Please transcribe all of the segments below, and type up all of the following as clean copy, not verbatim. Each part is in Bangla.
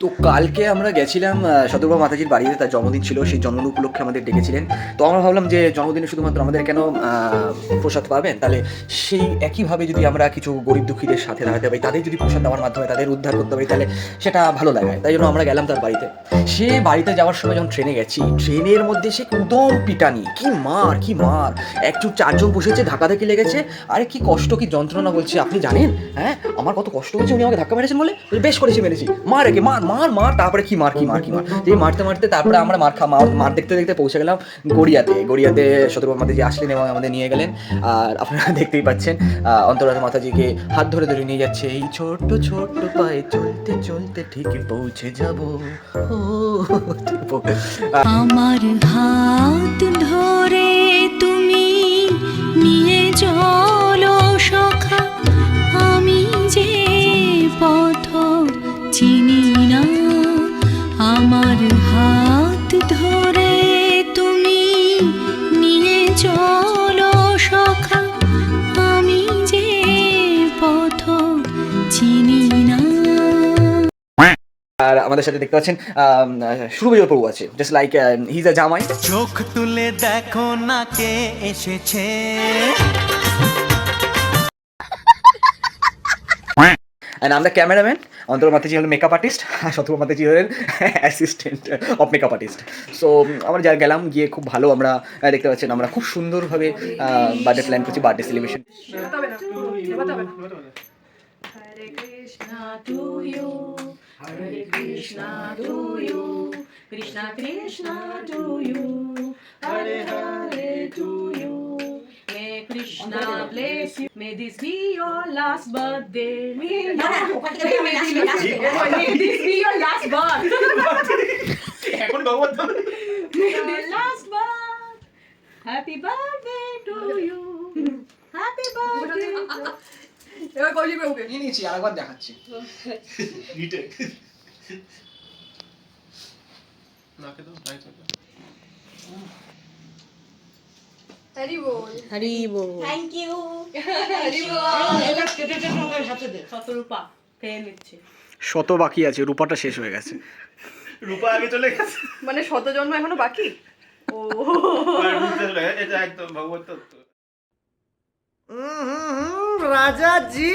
তো কালকে আমরা গেছিলাম শতরূপা মাতাজির বাড়িতে, তার জন্মদিন ছিল। সেই জন্মদিন উপলক্ষে আমাদের ডেকেছিলেন। তো আমরা ভাবলাম যে জন্মদিনে শুধুমাত্র আমাদের কেন প্রসাদ পাবেন, তাহলে সেই একইভাবে যদি আমরা কিছু গরিব দুঃখীদের সাথে দাঁড়াতে পারি, তাদের যদি প্রসাদ দেওয়ার মাধ্যমে তাদের উদ্ধার করতে পারি, তাহলে সেটা ভালো লাগায়। তাই জন্য আমরা গেলাম তার বাড়িতে। সে বাড়িতে যাওয়ার সময় যখন ট্রেনে গেছি, ট্রেনের মধ্যে সে উদম পিটানি, কি মার কি মার! একটু চারজন বসেছে, ধাক্কাধাক্কি লেগেছে। আরে কি কষ্ট, কি যন্ত্রণা বলছে আপনি জানেন? হ্যাঁ, আমার কত কষ্ট হয়েছে, উনি আমাকে ধাক্কা মেরেছেন বলে। বেশ করেছি, মেরেছি, মার একে, মার মার মার। তারপরে কি মার কি মার কি মার, এই মারতে মারতে তারপরে আমরা মার দেখতে দেখতে পৌঁছে গেলাম গড়িয়াতে শতরূপা মাতাজি আসলেন এবং আমাদের নিয়ে গেলেন। আর আপনারা দেখতেই পাচ্ছেন অন্তরারা মাতাজিকে হাত ধরে ধরে নিয়ে যাচ্ছে। এই ছোট্ট ছোট্ট পায়ে চলতে চলতে ঠিক পৌঁছে যাব। আমার হাত ধরে তুমি নিয়ে চলো সখা, আমি যে পথ চিনি না। আমার হাত ধরে তুমি নিয়ে চলো সখা, আমি যে পথ চিনি না। আর আমাদের সাথে দেখতে পাচ্ছেন সুরবিজয় প্রভু আছে, just like he is a জামাই। চোখ তুলে দেখো না কে এসেছে। অ্যান্ড আমরা ক্যামেরাম্যান, অন্তরা মাতাজি হলেন মেকআপ আর্টিস্ট, আর শতরূপা মাতাজি হলেন assistant of makeup artist. So আমরা যা গেলাম, গিয়ে খুব ভালো আমরা দেখতে পাচ্ছেন আমরা খুব সুন্দরভাবে বার্থডে প্ল্যান করছি, birthday celebration. Hare Krishna to you, Hare Krishna to you, Krishna Krishna to you, Hare Hare to you. May Krishna bless you. May this be your last birthday. May this be your last birth. May your last birth. Happy birthday to you. Happy birthday. এবার কই যাবে ওকে নিয়ে নিয়েছি, আরেকবার দেখাচ্ছি। হরি বল, হরি বল। থ্যাংক ইউ, হরি বল। এটা কেটেটে সঙ্গে সাথে দে, শতরূপা পেয়ে নিচ্ছে। শত বাকি আছে, রূপাটা শেষ হয়ে গেছে। রূপা আগে চলে গেছে, মানে শত জন্ম এখনো বাকি। ও এটা একদম ভগবত তত্ত্ব। রাজাজি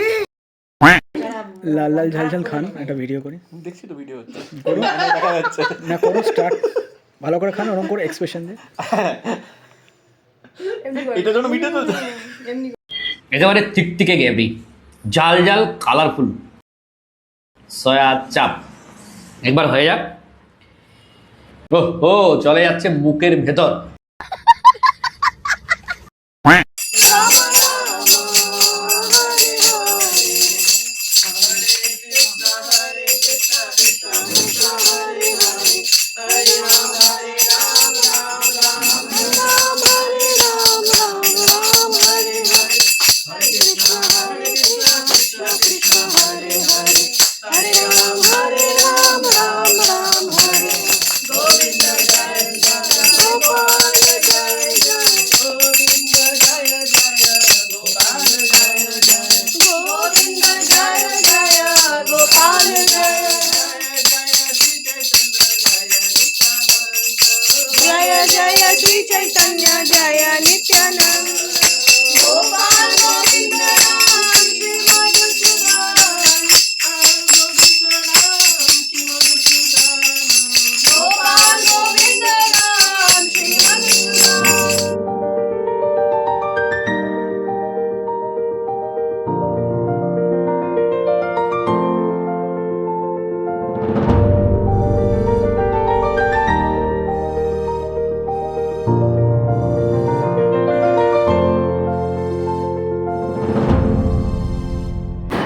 লাল লাল ঝাল ঝাল খান, একটা ভিডিও করি। দেখছি তো ভিডিও হচ্ছে, করো, দেখা যাচ্ছে না করো, স্টার্ট ভালো করে খান, ওরকম করে এক্সপ্রেশন দিয়ে। এটার জন্য ভিডিও তো একেবারে টিকটিকে গ্রেভি, জাল জাল কালারফুল সয়া চাপ একবার হয়ে যাক। ও চলে যাচ্ছে বুকের ভেতর। जय श्री चैतन्य जय नित्यानंद, गोपाल गोविंद राम श्री मधुसूदन, गोपाल गोविंद राम श्री मधुसूदन।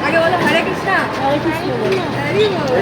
আগে বলো হরে কৃষ্ণ, হরে কৃষ্ণ, হরি বল।